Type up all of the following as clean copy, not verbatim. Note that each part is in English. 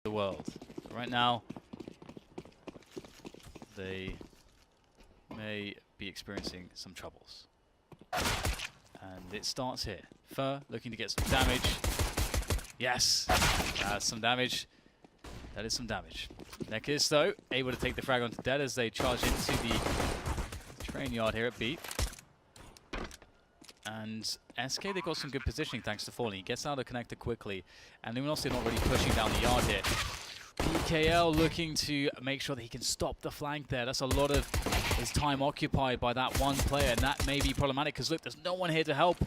the world. Right now, they may be experiencing some troubles. And it starts here. Fur looking to get some damage. Yes, that's some damage. That is some damage. Nekis, though, able to take the frag onto dead as they charge into the train yard here at B. And SK, they got some good positioning thanks to Falling. He gets out of the connector quickly. And Luminosity not really pushing down the yard here. PKL looking to make sure that he can stop the flank there. That's a lot of his time occupied by that one player. And that may be problematic because, look, there's no one here to help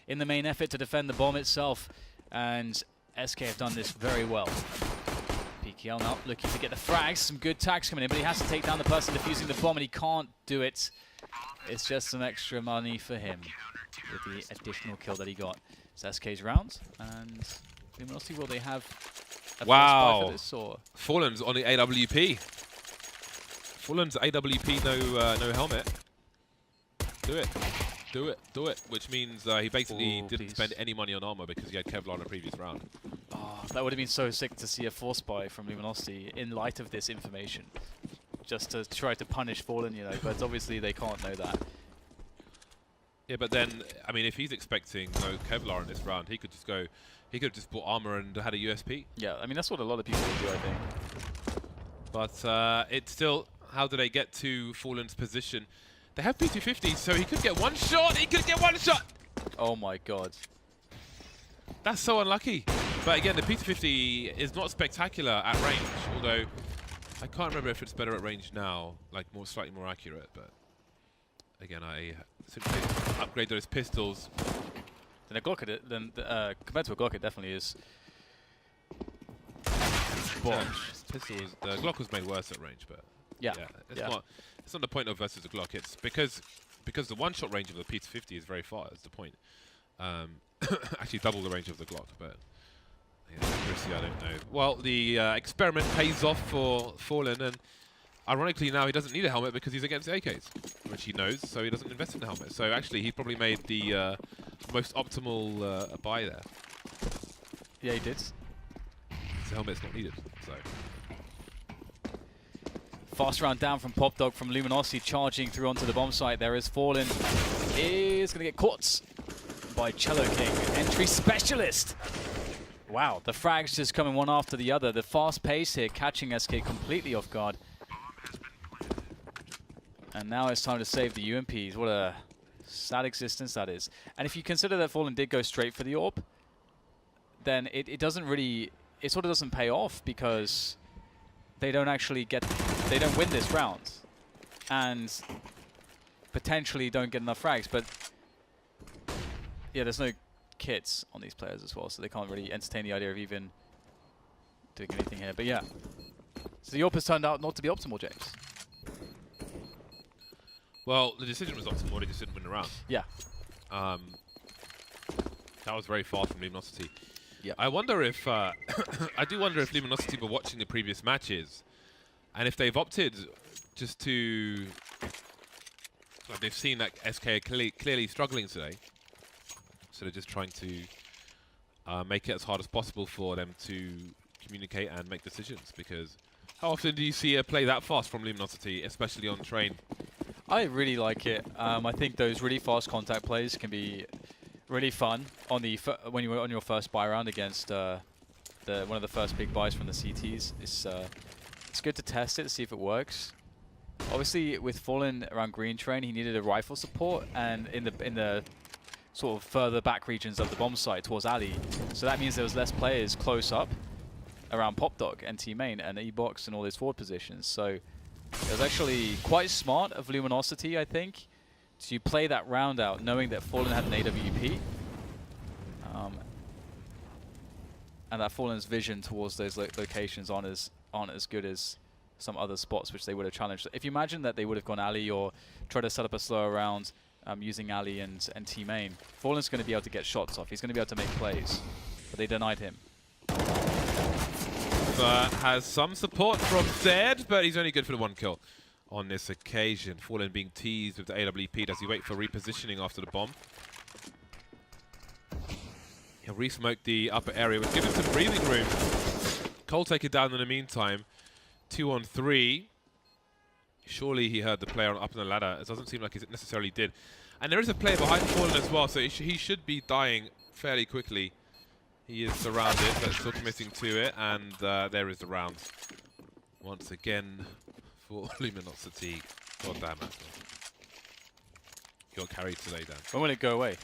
in the main effort to defend the bomb itself. And SK have done this very well. PKL now looking to get the frags. Some good tags coming in, but he has to take down the person defusing the bomb, and he can't do it. It's just some extra money for him with the additional kill that he got. It's SK's round, and Luminosity, will they have a wow for this, or? Fallen's on the AWP. Fallen's AWP, no helmet. Do it. Do it, do it. Which means he basically didn't spend any money on armor because he had Kevlar in the previous round. Oh, that would have been so sick to see a force buy from Luminosity in light of this information. Just to try to punish Fallen, you know, but obviously they can't know that. Yeah, but then, I mean, if he's expecting no Kevlar in this round, he could just go, he could have just bought armor and had a USP. Yeah, I mean, that's what a lot of people would do, I think. But it's still, how do they get to Fallen's position? They have P250, so he could get one shot. He could get one shot. Oh my god. That's so unlucky. But again, the P250 is not spectacular at range, although I can't remember if it's better at range now, like slightly more accurate. But again, I simply upgrade those pistols. Then a Glock, compared to a Glock, it definitely is. Pistols. The Glock was made worse at range, but yeah, it's not the point of versus a Glock. It's because the one-shot range of the P250 is very far. That's the point. Actually, double the range of the Glock, but yeah, accuracy, I don't know. Well, the experiment pays off for Fallen, and ironically now he doesn't need a helmet because he's against AKs, which he knows, so he doesn't invest in the helmet. So actually, he probably made the most optimal buy there. Yeah, he did. The helmet's not needed, so. Fast round down from Popdog from Luminosity, charging through onto the bomb site. There is Fallen. Is going to get caught by Cello King. Entry specialist. Wow, the frags just coming one after the other. The fast pace here catching SK completely off guard. And now it's time to save the UMPs. What a sad existence that is. And if you consider that Fallen did go straight for the AWP, then it doesn't really, it sort of doesn't pay off because they don't actually get, they don't win this round. And potentially don't get enough frags. But yeah, there's no kits on these players as well, so they can't really entertain the idea of even doing anything here. But yeah, so the AWP has turned out not to be optimal, James. Well, the decision was optimal. They just didn't win the round. Yeah. That was very far from Luminosity. Yeah. I wonder if I do wonder if Luminosity were watching the previous matches, and if they've opted just to, like, they've seen that SK are clearly struggling today, so they're just trying to make it as hard as possible for them to communicate and make decisions. Because how often do you see a play that fast from Luminosity, especially on train? I really like it. I think those really fast contact plays can be really fun on the when you're on your first buy round against one of the first big buys from the CTs. It's good to test it to see if it works. Obviously, with Fallen around green train, he needed a rifle support, and in the sort of further back regions of the bomb site towards Ali, so that means there was less players close up around Popdog and T-Main and E-Box and all those forward positions. So it was actually quite smart of Luminosity, I think, to play that round out, knowing that Fallen had an AWP, and that Fallen's vision towards those locations aren't as good as some other spots which they would have challenged. If you imagine that they would have gone Ali or tried to set up a slower round using Ali and T-Main, Fallen's going to be able to get shots off. He's going to be able to make plays, but they denied him. Has some support from Zed, but he's only good for the one kill on this occasion. Fallen being teased with the AWP. Does he wait for repositioning after the bomb? He'll re-smoke the upper area, which gives him some breathing room. Cole take it down in the meantime. 2 on 3. Surely he heard the player up on the ladder. It doesn't seem like he necessarily did. And there is a player behind Fallen as well, so he should be dying fairly quickly. He is surrounded, but still committing to it, and there is the round. Once again for Luminosity. God damn it. You got carried today, Dan. When will it go away?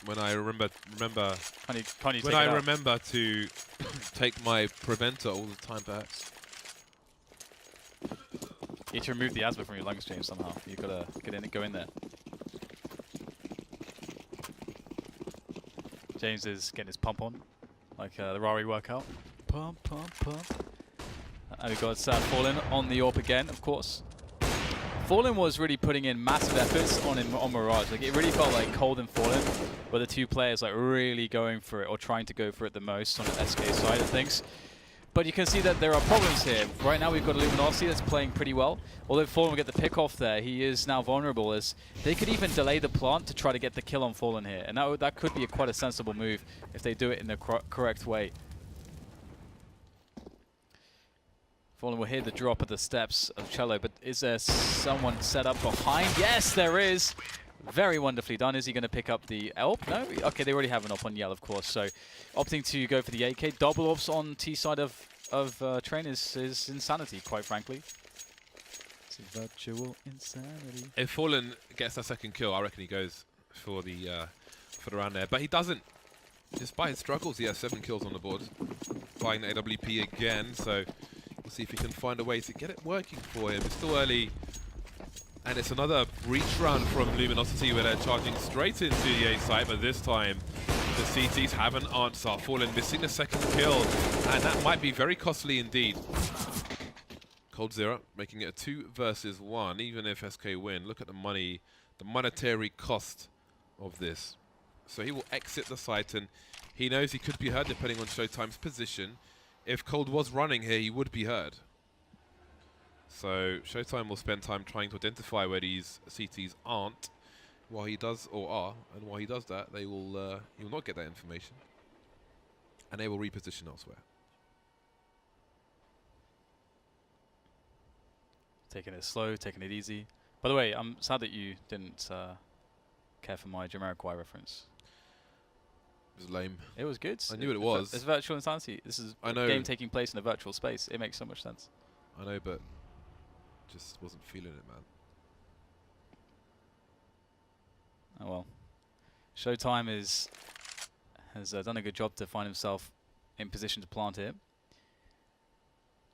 When I remember Can't you when I remember to take my preventer all the time, perhaps. You need to remove the asthma from your lung exchange somehow. You've got to go in there. James is getting his pump on, like the Rari workout. Pump, pump, pump. And we've got Fallen on the AWP again, of course. Fallen was really putting in massive efforts on Mirage. Like, it really felt like Cold and Fallen were the two players like really going for it, or trying to go for it the most on the SK side of things. But you can see that there are problems here. Right now we've got Luminosity that's playing pretty well. Although Fallen will get the pick off there, he is now vulnerable, as they could even delay the plant to try to get the kill on Fallen here. And that could be quite a sensible move if they do it in the correct way. Fallen will hear the drop at the steps of Cello, but is there someone set up behind? Yes, there is! Very wonderfully done. Is he going to pick up the AWP? No? Okay, they already have an AWP on Yell, of course. So opting to go for the AK. Double AWPs on T side of Train is insanity, quite frankly. It's a virtual insanity. If Fallen gets that second kill, I reckon he goes for the round there. But he doesn't. Despite his struggles, he has 7 kills on the board. Buying the AWP again, so we'll see if he can find a way to get it working for him. It's still early. And it's another breach round from Luminosity where they're charging straight into the A site, but this time the CTs have an answer. Fallen missing the second kill, and that might be very costly indeed. Cold Zero making it a 2 versus 1, even if SK win. Look at the money, the monetary cost of this. So he will exit the site, and he knows he could be heard depending on Showtime's position. If Cold was running here, he would be heard. So Showtime will spend time trying to identify where these CTs aren't, while he does, or are, and while he does that, they will he will not get that information, and they will reposition elsewhere. Taking it slow, taking it easy. By the way, I'm sad that you didn't care for my Jamiroquai reference. It was lame. It was good. I knew what it was. It's virtual insanity. This is a game taking place in a virtual space. It makes so much sense. I know, but just wasn't feeling it, man. Oh well. Showtime has done a good job to find himself in position to plant here.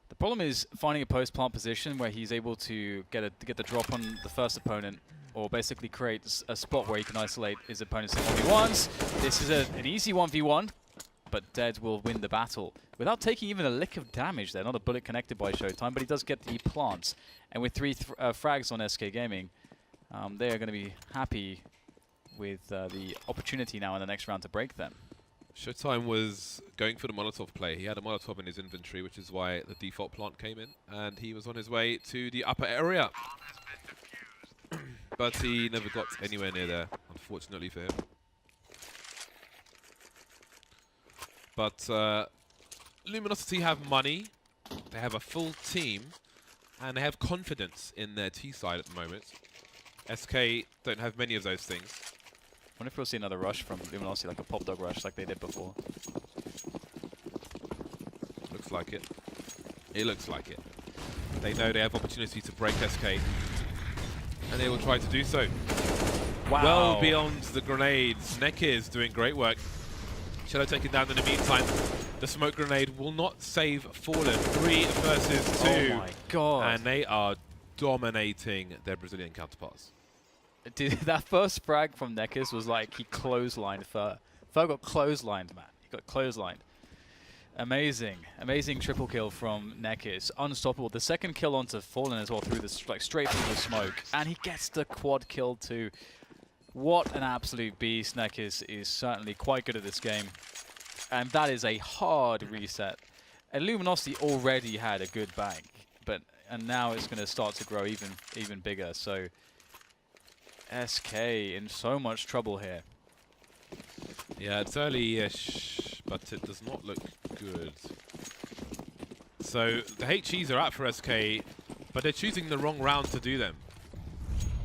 The problem is finding a post-plant position where he's able to get the drop on the first opponent, or basically create a spot where he can isolate his opponents in 1v1s. This is an easy 1v1, but Dead will win the battle without taking even a lick of damage there. Not a bullet connected by Showtime, but he does get the plants. And with 3 frags on SK Gaming, they are going to be happy with the opportunity now in the next round to break them. Showtime was going for the Molotov play. He had a Molotov in his inventory, which is why the default plant came in, and he was on his way to the upper area. But he never got anywhere near there, unfortunately for him. But Luminosity have money, they have a full team, and they have confidence in their T side at the moment. SK don't have many of those things. I wonder if we'll see another rush from Luminosity, like a pop dog rush like they did before. Looks like it. It looks like it. They know they have opportunity to break SK, and they will try to do so. Wow. Well beyond the grenades. Nekis doing great work. Cello taken down in the meantime. The smoke grenade will not save Fallen. 3 versus 2. Oh my god. And they are dominating their Brazilian counterparts. Dude, that first frag from Nekis was like he clotheslined Fur. Fur got clotheslined, man. He got clotheslined. Amazing. Amazing triple kill from Nekis. Unstoppable. The second kill onto Fallen as well, through the straight through the smoke. And he gets the quad kill too. What an absolute beast. Nekis is certainly quite good at this game. And that is a hard reset. And Luminosity already had a good bank, and now it's going to start to grow even bigger. So SK in so much trouble here. Yeah, it's early-ish, but it does not look good. So the HEs are out for SK, but they're choosing the wrong round to do them.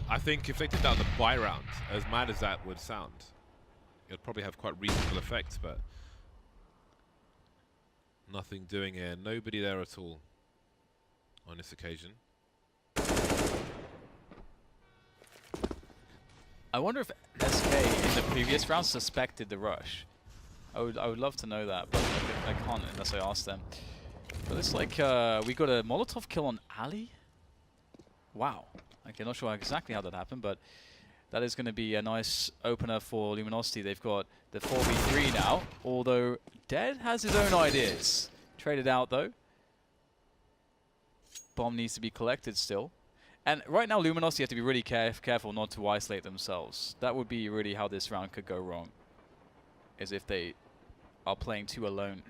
I think if they did that on the buy round, as mad as that would sound, it would probably have quite reasonable effects, but nothing doing here. Nobody there at all on this occasion. I wonder if SK in the previous round suspected the rush. I would love to know that, but I can't unless I ask them. But it's like we got a Molotov kill on Ali. Wow. Okay, not sure exactly how that happened, but that is going to be a nice opener for Luminosity. They've got the 4v3 now, although Dead has his own ideas. Traded out though. Bomb needs to be collected still. And right now Luminosity have to be really careful not to isolate themselves. That would be really how this round could go wrong. Is if they are playing too alone.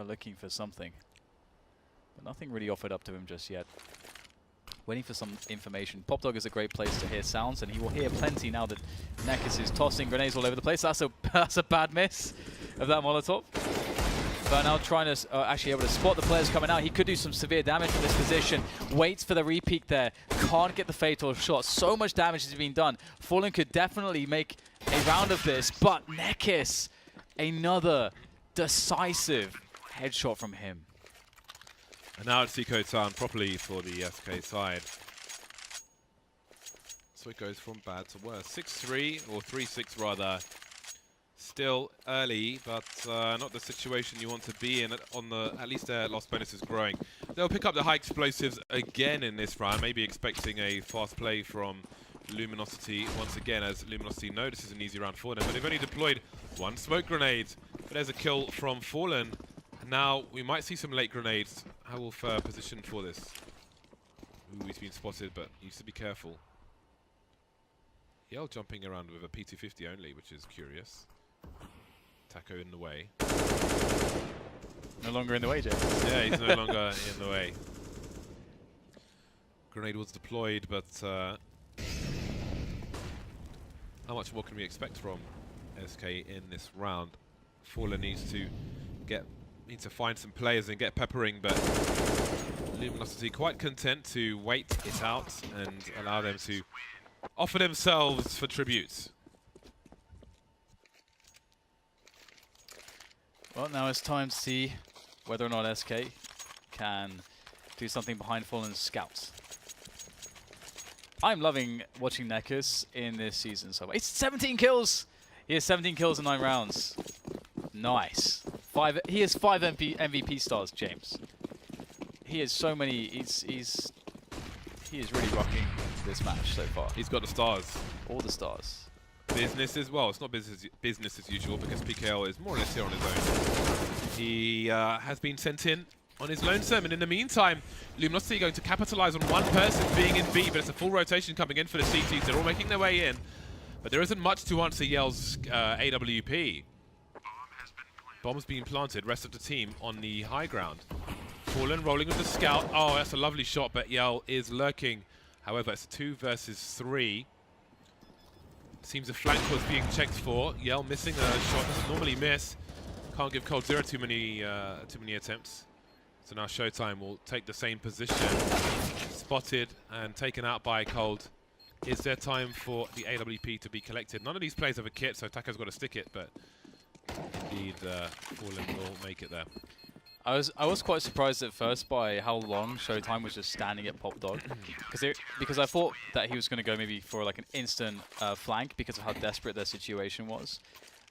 Looking for something. But nothing really offered up to him just yet. Waiting for some information. Popdog is a great place to hear sounds, and he will hear plenty now that Nekis is tossing grenades all over the place. That's a bad miss of that Molotov. But now trying to actually able to spot the players coming out. He could do some severe damage from this position. Waits for the repeat there. Can't get the fatal shot. So much damage has been done. Fallen could definitely make a round of this, but Nekis, another decisive headshot from him. And now it's Eco Town properly for the SK side. So it goes from bad to worse. 6-3, or 3-6 rather. Still early, but not the situation you want to be in. On the at least their loss bonus is growing. They'll pick up the high explosives again in this round, maybe expecting a fast play from Luminosity once again, as Luminosity know this is an easy round for them. But they've only deployed one smoke grenade. But there's a kill from Fallen. Now we might see some late grenades. How will Fur position for this? Ooh, he's been spotted, but needs to be careful. Yell jumping around with a P250 only, which is curious. Taco in the way. No longer in the way, Jay. Yeah, he's no longer in the way. Grenade was deployed, but how much more can we expect from SK in this round? Fallen needs to find some players and get peppering, but Luminosity quite content to wait it out and allow them to offer themselves for tribute. Well, now it's time to see whether or not SK can do something behind Fallen's scouts. I'm loving watching Nekis in this season so far. It's 17 kills! He has 17 kills in 9 rounds. Nice. He has 5 MVP stars, James. He has so many. He is really rocking this match so far. He's got the stars. All the stars. Business as well. It's not business as usual because PKL is more or less here on his own. He has been sent in on his lonesome, and in the meantime, Luminosity going to capitalize on one person being in B, but it's a full rotation coming in for the CTs. They're all making their way in, but there isn't much to answer Yell's AWP. Bomb's being planted, rest of the team on the high ground. Fallen rolling with the scout. Oh, that's a lovely shot, but Yell is lurking. However, it's a 2 versus 3. Seems a flank was being checked for. Yell missing a shot, doesn't normally miss. Can't give Cold Zero too many attempts. So now Showtime will take the same position. Spotted and taken out by Cold. Is there time for the AWP to be collected? None of these players have a kit, so Taco's got to stick it, but indeed, Fallen will make it there. I was quite surprised at first by how long Showtime was just standing at Popdog, because I thought that he was going to go maybe for like an instant flank because of how desperate their situation was.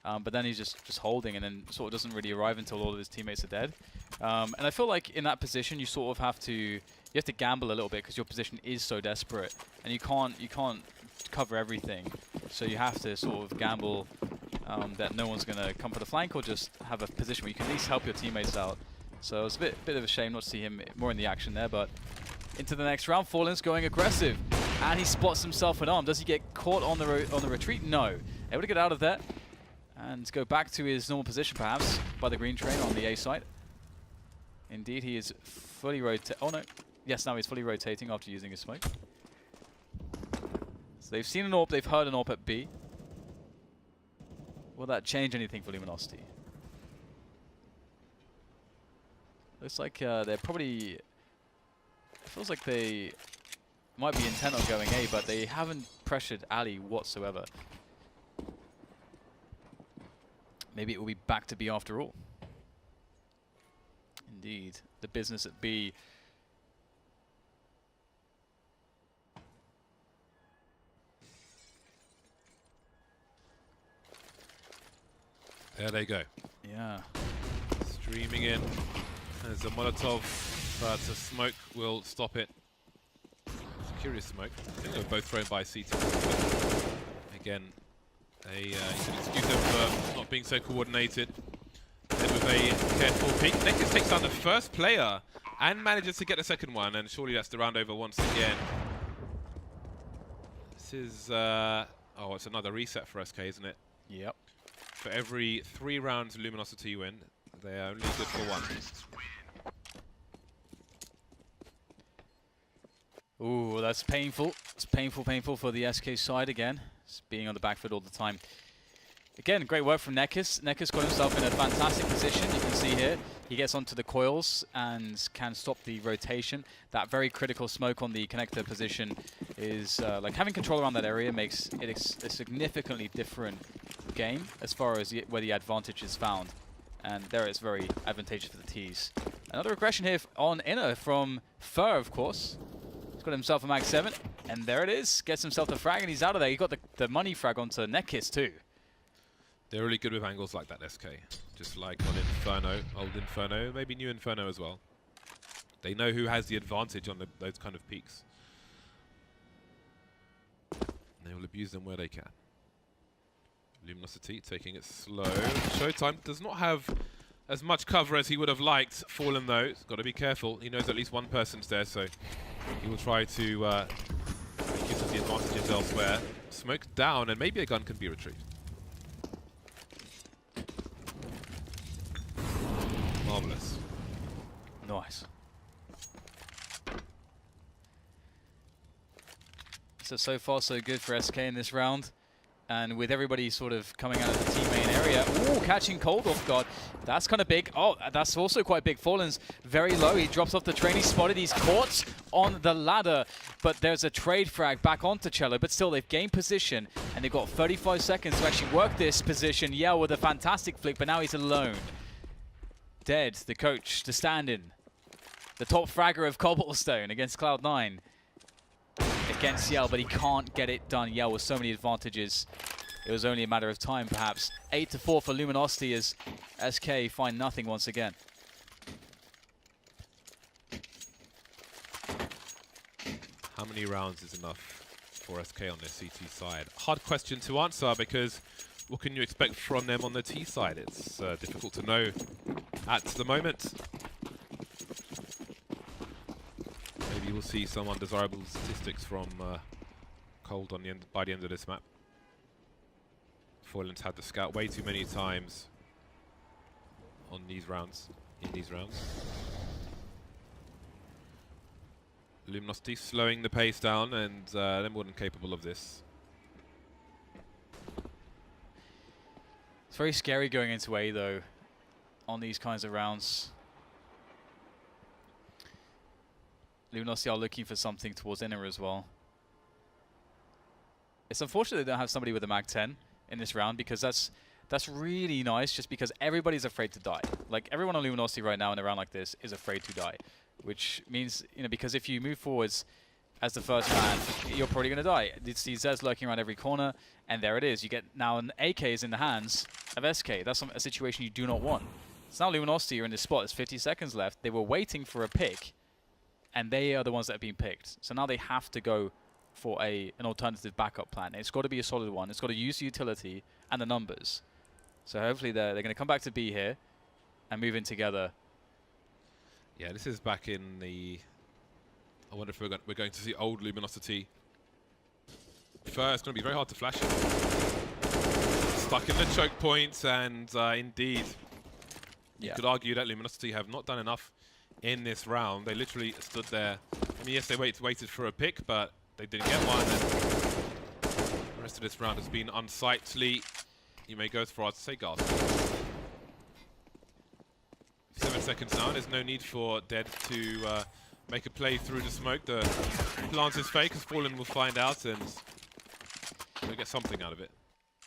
But then he's just holding, and then sort of doesn't really arrive until all of his teammates are dead. And I feel like in that position you sort of have to gamble a little bit because your position is so desperate, and you can't cover everything. So you have to sort of gamble that no one's going to come for the flank, or just have a position where you can at least help your teammates out. So it's a bit of a shame not to see him more in the action there, but into the next round, Fallen's going aggressive, and he spots himself an arm. Does he get caught on the retreat? No. Able to get out of there and go back to his normal position, perhaps, by the green train on the A site. Indeed, he is fully rotating. Oh no. Yes, now he's fully rotating after using his smoke. So they've seen an AWP, they've heard an AWP at B. Will that change anything for Luminosity? Looks like they're probably... It feels like they might be intent on going A, but they haven't pressured Ali whatsoever. Maybe it will be back to B after all. Indeed, the business at B. There they go. Yeah. Streaming in. There's a Molotov, but a smoke will stop it. It's a curious smoke. I think they were both thrown by CT. Again, you can excuse them for not being so coordinated. Then with a careful peek, Nekis takes down the first player and manages to get the second one, and surely that's the round over once again. This is, oh, it's another reset for SK, isn't it? Yep. For every 3 rounds Luminosity win, they are only good for 1. Ooh, that's painful. It's painful for the SK side again. It's being on the back foot all the time. Again, great work from Nekis. Nekis got himself in a fantastic position. You can see here, he gets onto the coils and can stop the rotation. That very critical smoke on the connector position is, like having control around that area makes it a significantly different game as far as where the advantage is found. And there it's very advantageous for the T's. Another aggression here on Inner from Fur, of course. He's got himself a Mag 7, and there it is. Gets himself the frag, and he's out of there. He got the money frag onto Nekis too. They're really good with angles like that, SK. Just like on Inferno, old Inferno, maybe new Inferno as well. They know who has the advantage on those kind of peaks. And they will abuse them where they can. Luminosity taking it slow. Showtime does not have as much cover as he would have liked. Fallen though, he's got to be careful. He knows at least one person's there, so he will try to give us the advantages elsewhere. Smoke down, and maybe a gun can be retrieved. Marvelous. Nice. So far so good for SK in this round. And with everybody sort of coming out of the team main area. Ooh, catching Cold off guard. That's kind of big. Oh, that's also quite big. Fallen's very low. He drops off the train. He's spotted. He's caught on the ladder. But there's a trade frag back onto Cello. But still, they've gained position. And they've got 35 seconds to actually work this position. Yell with a fantastic flick. But now he's alone. Dead, the coach, the stand-in. The top fragger of Cobblestone against Cloud9. Against Yell, but he can't get it done. Yell with so many advantages. It was only a matter of time, perhaps. 8-4 for Luminosity as SK find nothing once again. How many rounds is enough for SK on their CT side? Hard question to answer, because what can you expect from them on the T side? It's difficult to know at the moment. Maybe we'll see some undesirable statistics from Cold on the end by the end of this map. Foyland's had the scout way too many times on these rounds, in these rounds. Luminosity slowing the pace down, and they're more than capable of this. It's very scary going into A, though, on these kinds of rounds. Luminosity are looking for something towards Inner as well. It's unfortunate they don't have somebody with a Mag 10 in this round, because that's really nice, just because everybody's afraid to die. Like, everyone on Luminosity right now in a round like this is afraid to die, which means, you know, because if you move forwards as the first man, you're probably going to die. It's these Zeds lurking around every corner, and there it is. You get now an AK is in the hands of SK. That's a situation you do not want. So now Luminosity are in this spot. There's 50 seconds left. They were waiting for a pick, and they are the ones that have been picked. So now they have to go for an alternative backup plan. It's got to be a solid one. It's got to use the utility and the numbers. So hopefully they're going to come back to B here and move in together. Yeah, this is back in the... I wonder if we're going to see old Luminosity. First, it's going to be very hard to flash it. Stuck in the choke point, and indeed, you could argue that Luminosity have not done enough in this round. They literally stood there. I mean, yes, they waited for a pick, but they didn't get one. And the rest of this round has been unsightly. you may go as far as to say gas. 7 seconds now. There's no need for Dead to make a play through the smoke. The plant is fake, as Fallen will find out, and we'll get something out of it.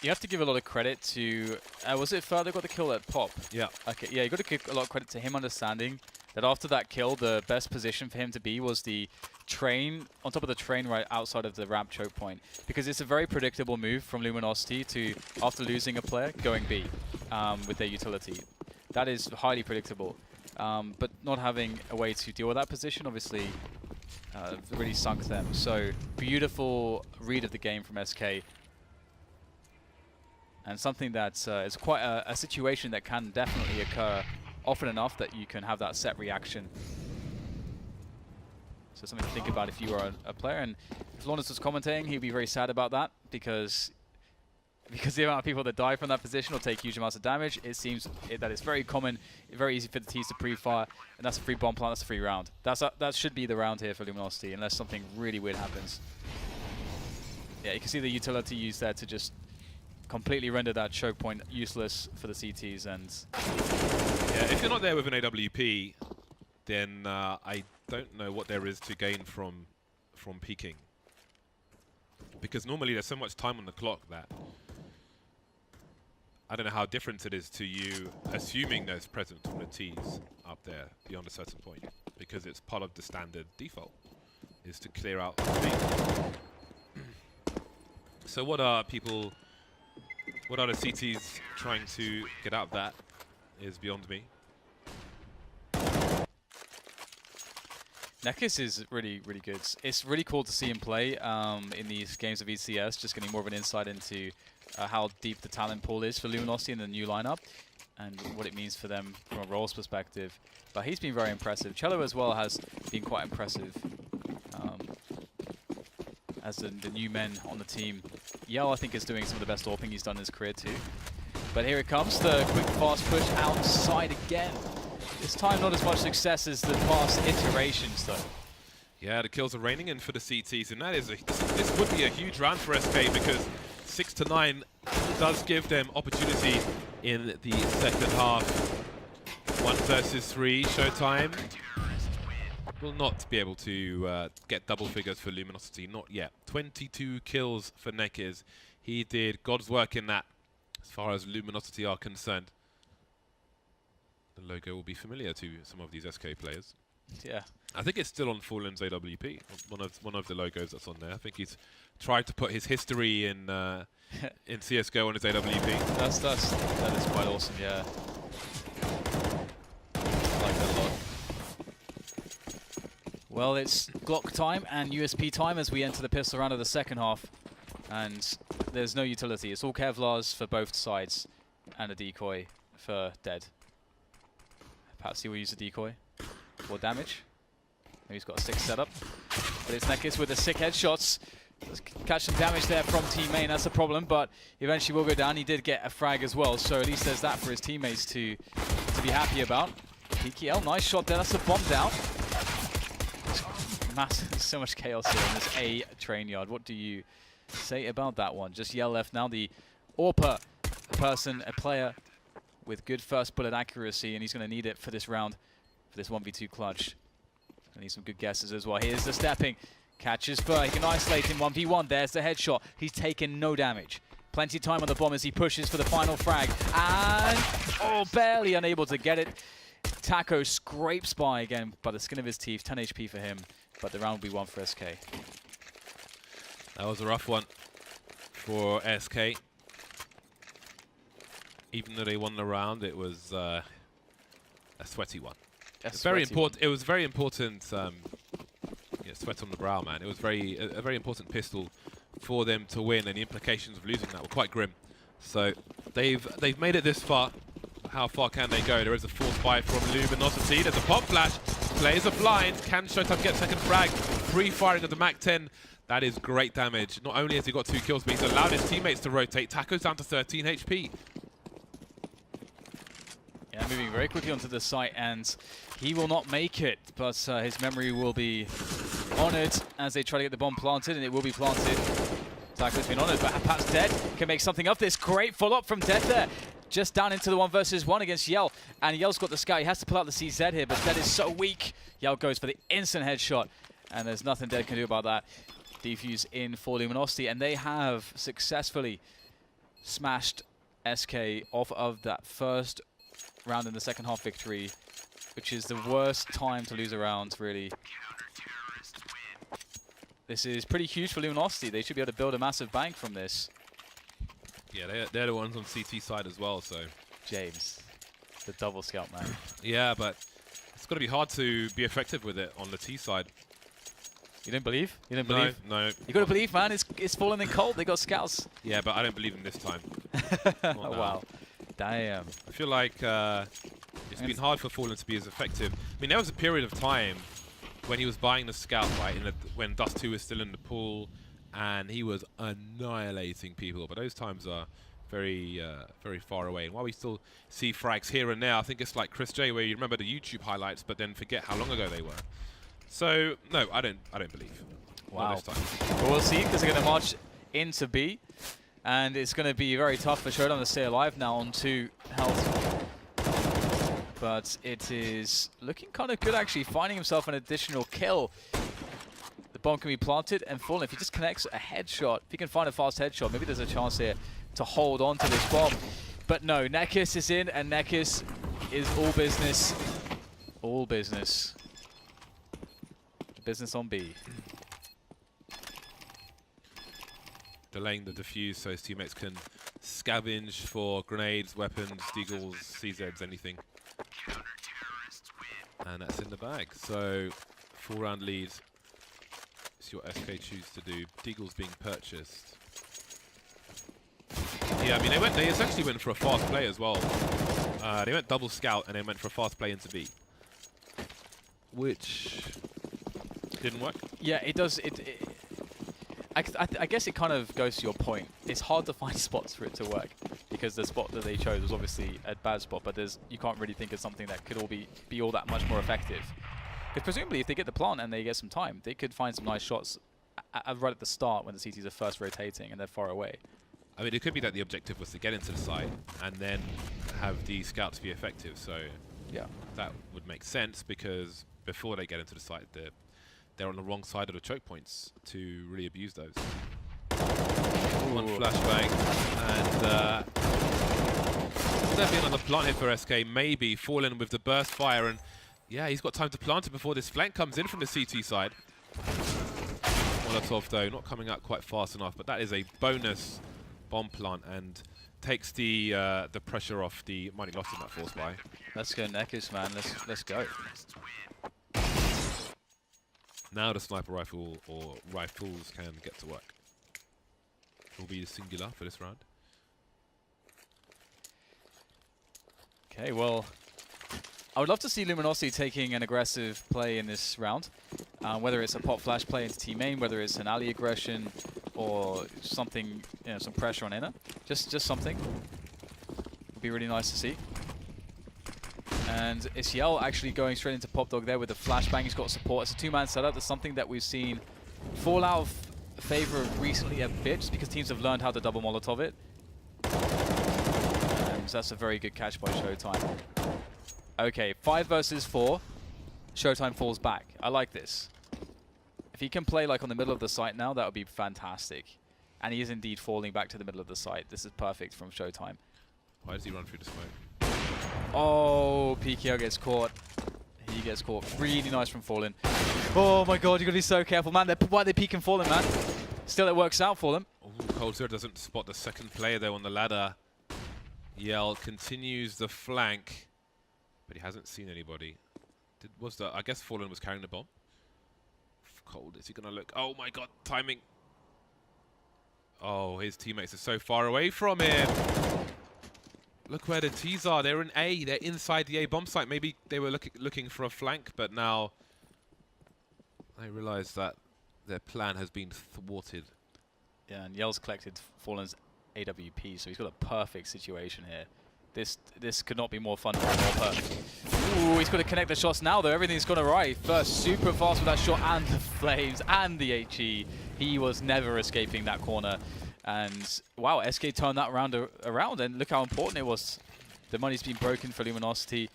You have to give a lot of credit to... was it Fur that got the kill at Pop? Yeah. Okay, yeah, you got to give a lot of credit to him understanding that after that kill, the best position for him to be was the train, on top of the train right outside of the ramp choke point. Because it's a very predictable move from Luminosity to, after losing a player, going B with their utility. That is highly predictable. But not having a way to deal with that position, obviously, really sunk them. So, beautiful read of the game from SK. And something that is quite a situation that can definitely occur often enough that you can have that set reaction. So something to think about if you are a player. And if Lawrence was commentating, he'd be very sad about that because the amount of people that die from that position will take huge amounts of damage. It seems that it's very common, very easy for the teams to pre-fire, and that's a free bomb plant, that's a free round. That should be the round here for Luminosity, unless something really weird happens. Yeah, you can see the utility used there to just completely render that choke point useless for the CTs. And yeah, if you're not there with an AWP, then I don't know what there is to gain from peeking. Because normally there's so much time on the clock that I don't know how different it is to you assuming there's presence from the T's up there beyond a certain point. Because it's part of the standard default, is to clear out the B. So what are the CTs trying to get out of that is beyond me. Nekis is really, really good. It's really cool to see him play in these games of ECS, just getting more of an insight into how deep the talent pool is for Luminosity in the new lineup and what it means for them from a roles perspective. But he's been very impressive. Cello as well has been quite impressive as the new men on the team. Yell, I think, is doing some of the best AWPing he's done in his career too. But here it comes, the quick fast push outside again. This time not as much success as the past iterations though. Yeah, the kills are raining in for the CTs, and that is this would be a huge round for SK because 6 to 9 does give them opportunity in the second half. 1 versus 3, Showtime will not be able to get double figures for Luminosity, not yet. 22 kills for Nekis. He did God's work in that as far as Luminosity are concerned. The logo will be familiar to some of these SK players. Yeah. I think it's still on Fallen's AWP, one of the logos that's on there. I think he's tried to put his history in CSGO on his AWP. That is quite awesome, yeah. I like that a lot. Well, it's Glock time and USP time as we enter the pistol round of the second half. And there's no utility. It's all Kevlars for both sides and a decoy for Dead. Perhaps he will use a decoy for damage. Maybe he's got a 6 setup. But it's Nekis with the sick headshots. Let's catch some damage there from team main. That's a problem, but eventually will go down. He did get a frag as well, so at least there's that for his teammates to be happy about. PKL, nice shot there. That's a bomb down. Massive, so much chaos here in this A train yard. What do you say about that one? Just Yell left now. The AWPer person, a player with good first bullet accuracy, and he's going to need it for this round, for this 1v2 clutch. Going to need some good guesses as well. Here's the stepping. Catches Fur. He can isolate him 1v1. There's the headshot. He's taken no damage. Plenty of time on the bomb as he pushes for the final frag. And, oh, barely unable to get it. Taco scrapes by again by the skin of his teeth. 10 HP for him, but the round will be won for SK. That was a rough one for SK. Even though they won the round, it was a sweaty one. Very important. It was very important. Yeah, sweat on the brow, man. It was a very important pistol for them to win, and the implications of losing that were quite grim. So they've made it this far. How far can they go? There is a force buy from Luminosity. There's a pop flash. Players are blind. Can Showtime get second frag? Free firing of the Mac 10. That is great damage. Not only has he got 2 kills, but he's allowed his teammates to rotate. Taco's down to 13 HP. Yeah, moving very quickly onto the site, and he will not make it, but his memory will be honored as they try to get the bomb planted, and it will be planted. Exactly, between honors, but Pat's dead. Can make something of this. Great follow-up from Dead there. Just down into the 1 versus 1 against Yell. And Yell's got the scout. He has to pull out the CZ here, but Dead is so weak. Yell goes for the instant headshot. And there's nothing Dead can do about that. Defuse in for Luminosity. And they have successfully smashed SK off of that first round in the second half victory, which is the worst time to lose a round, really. This is pretty huge for Luminosity. They should be able to build a massive bank from this. Yeah, they're the ones on CT side as well, so. James, the double scout man. Yeah, but it's got to be hard to be effective with it on the T side. You didn't believe? You didn't believe? No. You got to believe, man. It's Fallen in cold. They got scouts. Yeah, but I don't believe in this time. Oh, wow. Damn. I feel like it's been hard for Fallen to be as effective. I mean, there was a period of time when he was buying the scout, right, when Dust 2 was still in the pool, and he was annihilating people. But those times are very, very far away. And while we still see frags here and there, I think it's like Chris J, where you remember the YouTube highlights, but then forget how long ago they were. So no, I don't believe. Wow. Not this time. Well, we'll see, because they're going to march into B, and it's going to be very tough for Showdown to stay alive now on 2 health. But it is looking kind of good, actually, finding himself an additional kill. The bomb can be planted, and Fallen, if he just connects a headshot, if he can find a fast headshot, maybe there's a chance here to hold on to this bomb. But no, Nekis is in, and Nekis is all business. All business. Business on B. Delaying the defuse so his teammates can scavenge for grenades, weapons, deagles, CZs, anything. And that's in the bag. So 4-round lead. It's what SK choose to do. Deagle's being purchased. Yeah, I mean they essentially went for a fast play as well. They went double scout and then went for a fast play into B, which didn't work. Yeah, it does. I guess it kind of goes to your point. It's hard to find spots for it to work, because the spot that they chose was obviously a bad spot, but you can't really think of something that could be all that much more effective. Because presumably if they get the plant and they get some time, they could find some nice shots right at the start when the CTs are first rotating and they're far away. I mean, it could be that the objective was to get into the site and then have the scouts be effective. So yeah, that would make sense, because before they get into the site, they're on the wrong side of the choke points to really abuse those. One flashbang, and there'll be another plant hit for SK, maybe Fallen with the burst fire, and yeah, he's got time to plant it before this flank comes in from the CT side. Molotov though, not coming out quite fast enough, but that is a bonus bomb plant and takes the pressure off the money lost in that force buy. Let's go Nekis, man. Let's go. Now the sniper rifle or rifles can get to work. Will be singular for this round. Okay, well, I would love to see Luminosity taking an aggressive play in this round. Whether it's a pop flash play into team main, whether it's an alley aggression, or something, some pressure on inner. Just something. Would be really nice to see. And it's Yell actually going straight into Pop Dog there with the flashbang. He's got support. It's a 2-man setup. That's something that we've seen fall out of favor recently a bit, just because teams have learned how to double Molotov it. And so that's a very good catch by Showtime. Okay, 5 versus 4. Showtime falls back. I like this. If he can play like on the middle of the site now, that would be fantastic. And he is indeed falling back to the middle of the site. This is perfect from Showtime. Why does he run through the smoke? Oh, PKO gets caught. He gets caught. Really nice from Fallen. Oh my god, you gotta be so careful, man. Why are they peeking Fallen, man? Still, it works out for them. Ooh, Cold Zero doesn't spot the second player there on the ladder. Yell continues the flank, but he hasn't seen anybody. I guess Fallen was carrying the bomb. Cold, is he gonna look? Oh my god, timing. Oh, his teammates are so far away from him. Look where the T's are. They're in A. They're inside the A bomb site. Maybe they were looking for a flank, but now they realize that their plan has been thwarted. Yeah, and Yell's collected Fallen's AWP, so he's got a perfect situation here This could not be more fun for Morper. Ooh, he's got to connect the shots now, though. Everything's gone right. First, super fast with that shot and the flames and the HE. He was never escaping that corner. And wow, SK turned that round around, and look how important it was. The money's been broken for Luminosity.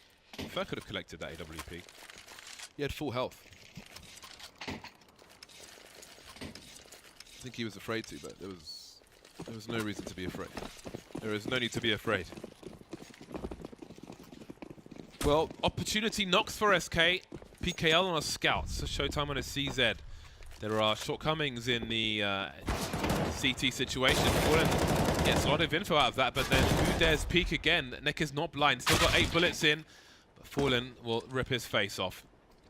Fer could have collected that AWP. He had full health. I think he was afraid to, but there was no reason to be afraid. There is no need to be afraid. Well, opportunity knocks for SK. PKL on a scout, so Showtime on a CZ. There are shortcomings in the CT situation. Fallen gets a lot of info out of that, but then who dares peek again? Neck is not blind, still got 8 bullets in, but Fallen will rip his face off.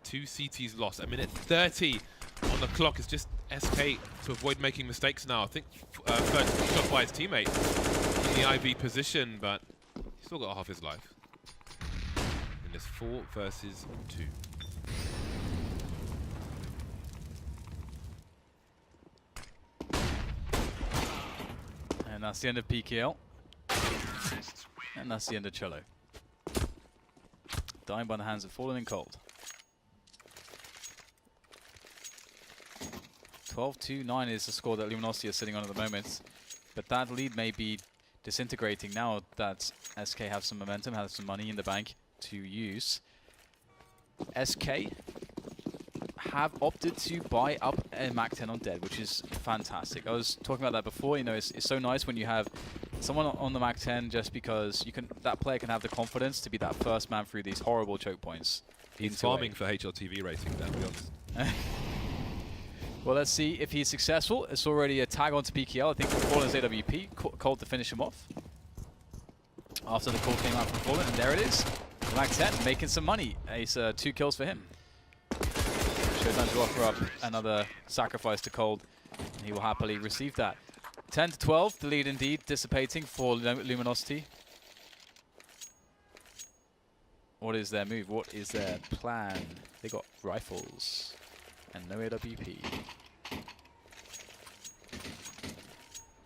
2 CTs lost. A minute 30 on the clock. It's just SK to avoid making mistakes now. I think first shot by his teammate in the IV position, but he's still got half his life. And it's 4 versus 2. And that's the end of PKL. And that's the end of Cello. Dying by the hands of Fallen and Cold. 12-2-9 is the score that Luminosity is sitting on at the moment. But that lead may be disintegrating now that SK have some momentum, have some money in the bank to use. SK have opted to buy up a MAC-10 on Dead, which is fantastic. I was talking about that before. You know, it's so nice when you have someone on the MAC-10, just because that player can have the confidence to be that first man through these horrible choke points. He's farming for HLTV rating, to be honest. Well, let's see if he's successful. It's already a tag onto PKL. I think Fallen's AWP called to finish him off. After the call came out from Fallen, and there it is. MAC-10 making some money. Ace 2 kills for him. Showtime to offer up another sacrifice to Cold, and he will happily receive that. 10-12, the lead indeed dissipating for Luminosity. What is their move? What is their plan? They got rifles and no AWP.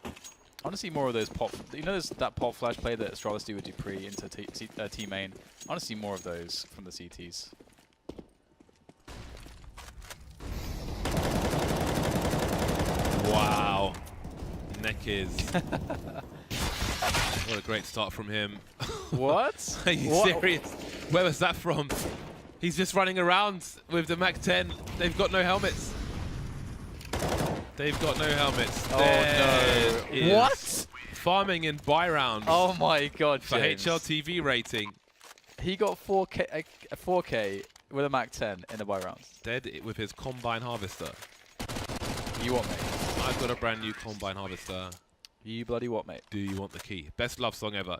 I want to see more of those pop. You know, there's that pop flash play that Astralis do with Dupree into T main. I want to see more of those from the CTs. Wow. Neck is. What a great start from him. What? Are you serious? Where was that from? He's just running around with the MAC-10. They've got no helmets. They've got no helmets. Oh there no. What? Farming in buy rounds. Oh my god, for James. HLTV rating. He got 4K with a MAC-10 in the buy rounds. Dead with his Combine Harvester. You what, mate? I've got a brand new Combine Harvester. You bloody what, mate? Do you want the key? Best love song ever.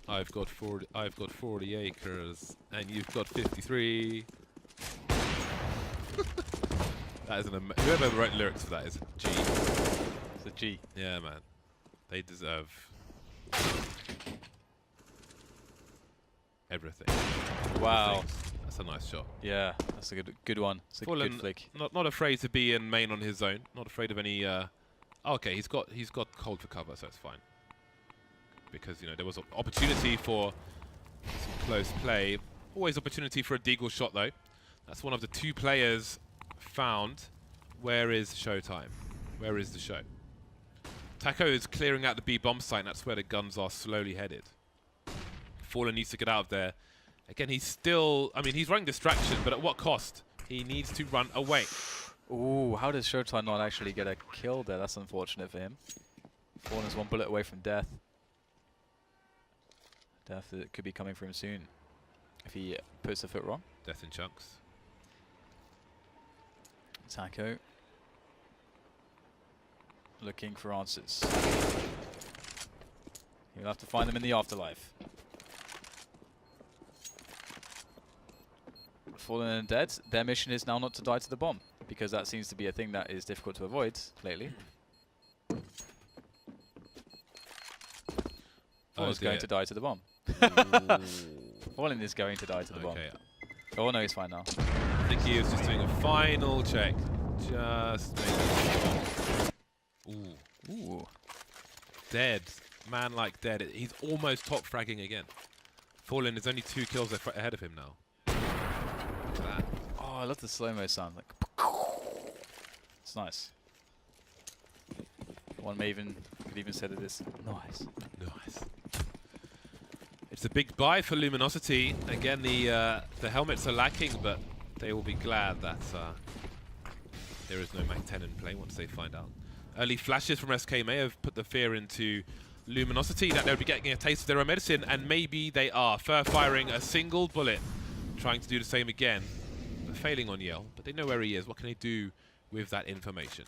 I've got 40 acres, and you've got 53. That is whoever wrote lyrics for that is a G. It's a G. Yeah, man. They deserve everything. Wow. That's a nice shot. Yeah, that's a good one. It's a good flick. Not afraid to be in main on his own. Not afraid of any. Okay, he's got Cold for cover, so it's fine. Because you know there was an opportunity for some close play. Always opportunity for a deagle shot though. That's one of the 2 players found. Where is Showtime? Where is the show? Taco is clearing out the B bomb site. And that's where the guns are slowly headed. Fallen needs to get out of there. Again, he's still. I mean, he's running distraction, but at what cost? He needs to run away. Ooh, how does Showtime not actually get a kill there? That's unfortunate for him. Fallen is 1 bullet away from death. Death that could be coming for him soon if he puts the foot wrong. Death in chunks. Taco looking for answers. He'll have to find them in the afterlife. Fallen and Dead, their mission is now not to die to the bomb, because that seems to be a thing that is difficult to avoid lately. Fallen's going to die to the bomb. Fallen is going to die to the bomb. Oh no, he's fine now. I think he is just doing a final check. Just making sure. Ooh. Ooh. Dead. Man like Dead. He's almost top fragging again. Fallen is only 2 kills ahead of him now. Look at that. Oh, I love the slow-mo sound. Like, it's nice. One may could even say that it's nice. Nice. It's a big buy for Luminosity. Again, the helmets are lacking, but they will be glad that there is no Mac 10 in play once they find out. Early flashes from SK may have put the fear into Luminosity that they'll be getting a taste of their own medicine, and maybe they are. Fur firing a single bullet, trying to do the same again, but failing on Yell. But they know where he is. What can they do with that information?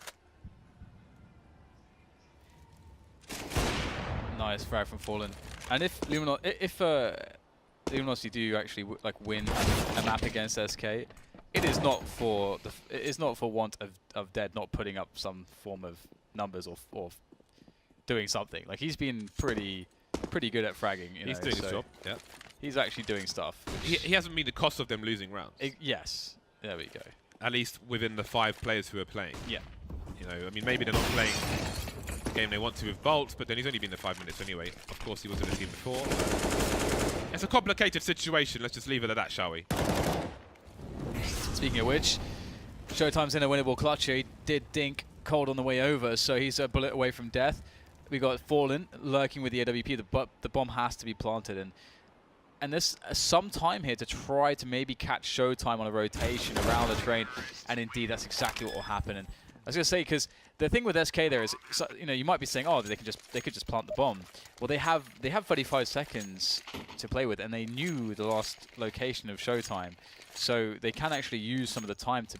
Nice frag from Fallen. And if Luminosity do actually win a map against SK, it is not for want of Dead not putting up some form of numbers or doing something. Like, he's been pretty good at fragging. He's doing his job. Yeah. He's actually doing stuff. He hasn't been the cost of them losing rounds. Yes. There we go. At least within the 5 players who are playing. Yeah. You know, I mean, maybe they're not playing the game they want to with Bolt, but then he's only been there 5 minutes anyway. Of course, he was in the team before. It's a complicated situation. Let's just leave it at that, shall we? Speaking of which, Showtime's in a winnable clutch here. He did dink cold on the way over, so he's a bullet away from death. We got Fallen lurking with the AWP. The bomb has to be planted, and there's some time here to try to maybe catch Showtime on a rotation around the train, and indeed that's exactly what will happen. And I was gonna say, because the thing with SK there is, so, you know, you might be saying, oh, they could just plant the bomb. Well, they have 35 seconds to play with, and they knew the last location of Showtime, so they can actually use some of the time to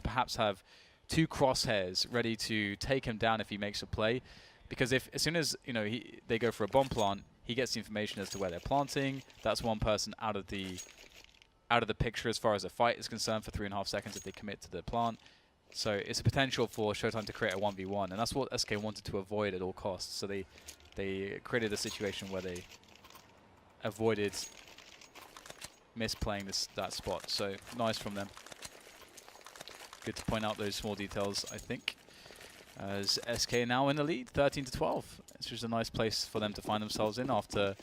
perhaps have 2 crosshairs ready to take him down if he makes a play. Because as soon as they go for a bomb plant, he gets the information as to where they're planting. That's one person out of the picture as far as a fight is concerned for 3.5 seconds if they commit to the plant. So it's a potential for Showtime to create a 1v1, and that's what SK wanted to avoid at all costs. So they created a situation where they avoided misplaying that spot. So nice from them. Good to point out those small details, I think. As SK now in the lead, 13-12. It's just a nice place for them to find themselves in after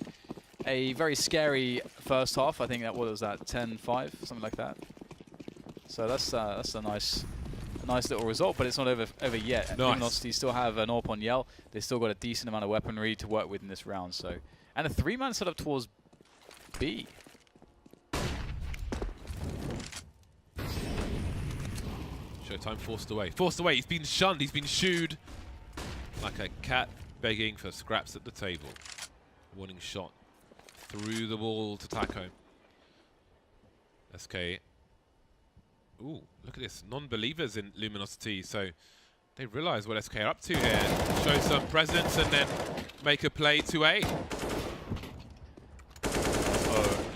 a very scary first half. I think that was 10-5, something like that. So that's a nice little result, but it's not over yet. Nice. Luminosity still have an AWP on Yell. They still got a decent amount of weaponry to work with in this round. So, and a 3-man setup towards B. Showtime forced away. Forced away. He's been shunned. He's been shooed like a cat begging for scraps at the table. Warning shot through the wall to Taco. SK. Ooh, look at this. Non-believers in Luminosity. So they realise what SK are up to here. Show some presence and then make a play to A.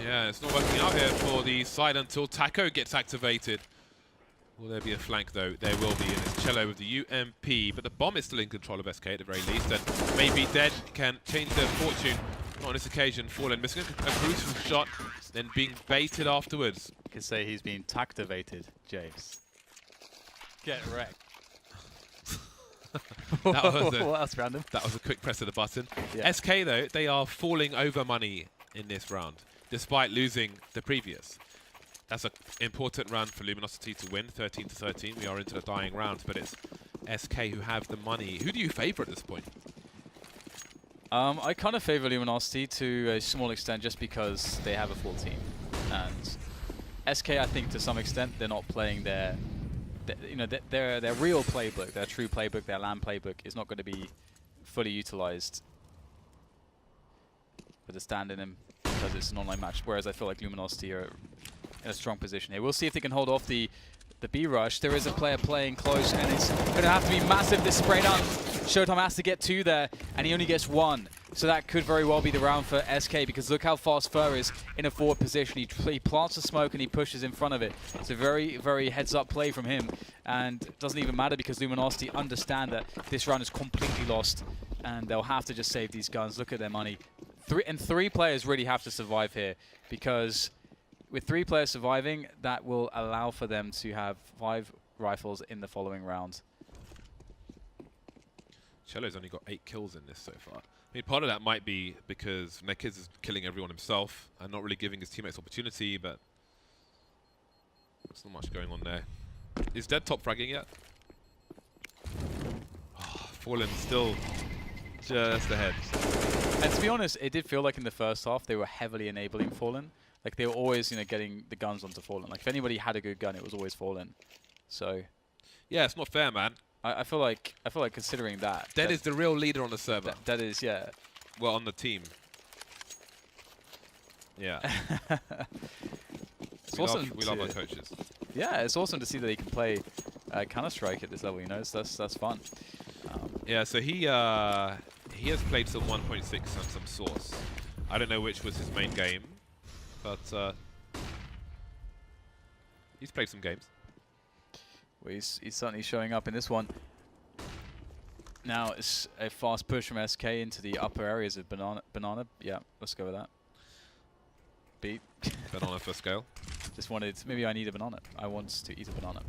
Yeah, it's not working out here for the side until Taco gets activated. Will there be a flank, though? There will be, and it's Cello with the UMP, but the bomb is still in control of SK at the very least, and maybe Dead can change their fortune. Not on this occasion. Fallen missing a crucial shot, then being baited afterwards. You could say he's been tactivated, James. Get wrecked. That's random. That was a quick press of the button. Yeah. SK, though, they are falling over money in this round, despite losing the previous. That's an important round for Luminosity to win, 13-13. We are into the dying round, but it's SK who have the money. Who do you favour at this point? I kind of favour Luminosity to a small extent just because they have a full team. And SK, I think, to some extent, they're not playing their real playbook, their true playbook, their LAN playbook is not going to be fully utilised with a stand in them because it's an online match. Whereas I feel like Luminosity are in a strong position here. We'll see if they can hold off the B rush. There is a player playing close, and it's going to have to be massive. This spray down. Showtime has to get 2 there, and he only gets 1. So that could very well be the round for SK, because look how fast Fur is in a forward position. He plants the smoke and he pushes in front of it. It's a very, very heads-up play from him, and it doesn't even matter because Luminosity understand that this round is completely lost, and they'll have to just save these guns. Look at their money. 3 players really have to survive here, because with 3 players surviving, that will allow for them to have 5 rifles in the following round. Cello's only got 8 kills in this so far. I mean, part of that might be because Nekiz is killing everyone himself and not really giving his teammates opportunity, but there's not much going on there. Is Dead top fragging yet? Oh, Fallen still just ahead. And to be honest, it did feel like in the first half they were heavily enabling Fallen. Like they were always, you know, getting the guns onto Fallen. Like if anybody had a good gun, it was always Fallen. So Yeah, it's not fair, man. I feel like considering that Dead is the real leader on the server. That is, yeah. Well, on the team. Yeah. It's awesome. We love our coaches. Yeah, it's awesome to see that he can play Counter-Strike at this level. You know, that's fun. Yeah, so he has played some 1.6 and some Source. I don't know which was his main game, but he's played some games. Well, he's certainly showing up in this one. Now it's a fast push from SK into the upper areas of Banana. Yeah, let's go with that. Beat. Banana for scale. Just wanted, maybe I need a banana. I want to eat a banana.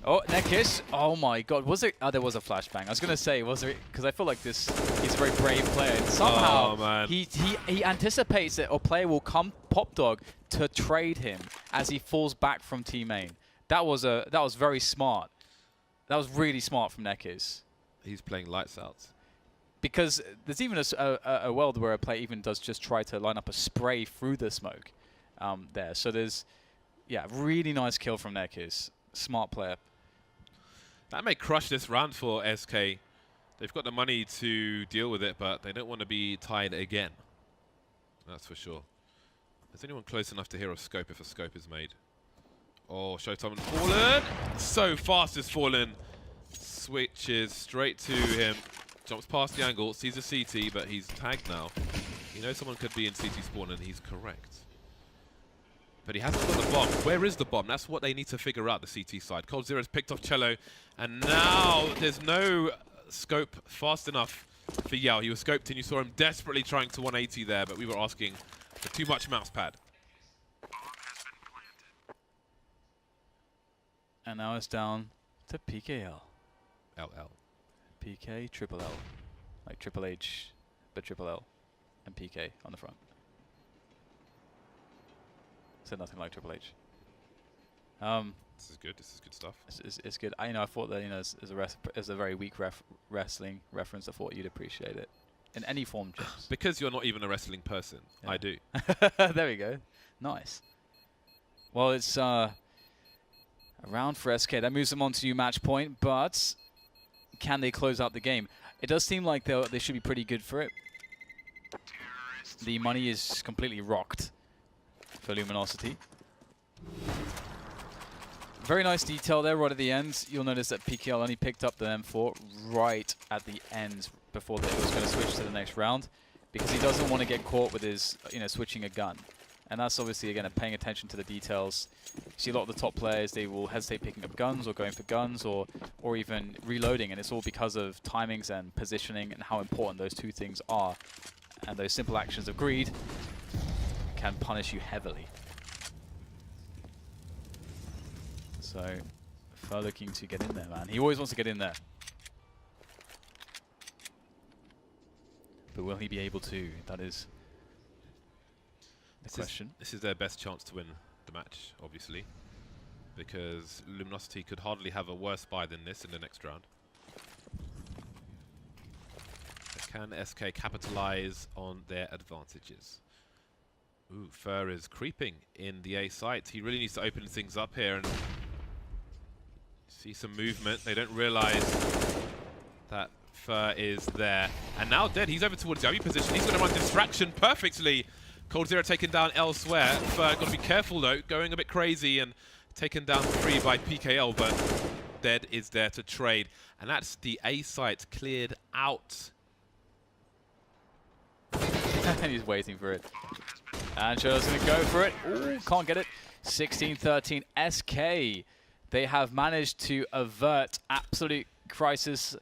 Oh, Nekiz. Oh my god. Was there? Oh, there was a flashbang. I was going to say, was there? Because I feel like he's a very brave player. And somehow he anticipates that a player will come pop dog to trade him as he falls back from T main. That was very smart. That was really smart from Nekiz. He's playing lights out. Because there's even a world where a player even does just try to line up a spray through the smoke there. So there's, yeah, really nice kill from Nekiz. Smart player. That may crush this round for SK. They've got the money to deal with it, but they don't want to be tied again. That's for sure. Is anyone close enough to hear a scope if a scope is made? Oh, Showtime and Fallen. So fast is Fallen. Switches straight to him. Jumps past the angle, sees a CT, but he's tagged now. You know someone could be in CT spawn, and he's correct. But he hasn't got the bomb. Where is the bomb? That's what they need to figure out, the CT side. Cold Zero's picked off Cello, and now there's no scope fast enough for Yao. He was scoped in. You saw him desperately trying to 180 there, but we were asking for too much mouse pad. And now it's down to PKL. LL. PK, triple L. Like Triple H, but triple L. And PK on the front. So nothing like Triple H. This is good. This is good stuff. It's good. I thought that, you know, as a very weak wrestling reference, I thought you'd appreciate it. In any form, James. Because you're not even a wrestling person. Yeah. I do. There we go. Nice. Well, it's a round for SK. That moves them on to match point, but can they close out the game? It does seem like they should be pretty good for it. The money is completely rocked for Luminosity. Very nice detail there right at the end. You'll notice that PKL only picked up the M4 right at the end before it was going to switch to the next round, because he doesn't want to get caught with his, you know, switching a gun. And that's obviously, again, paying attention to the details. You see a lot of the top players, they will hesitate picking up guns or going for guns or even reloading, and it's all because of timings and positioning and how important those two things are. And those simple actions of greed can punish you heavily. So, Fer looking to get in there, man. He always wants to get in there. But will he be able to? That is the question. This is their best chance to win the match, obviously, because Luminosity could hardly have a worse buy than this in the next round. Can SK capitalize on their advantages? Ooh, Fer is creeping in the A site. He really needs to open things up here and see some movement. They don't realize that Fer is there. And now Dead, he's over towards the W position. He's going to run distraction perfectly. Cold Zero taken down elsewhere. Fer got to be careful though, going a bit crazy and taken down 3 by PKL, but Dead is there to trade. And that's the A site cleared out. And he's waiting for it. And Shadow's going to go for it. Ooh, can't get it. 16-13 SK. They have managed to avert absolute crisis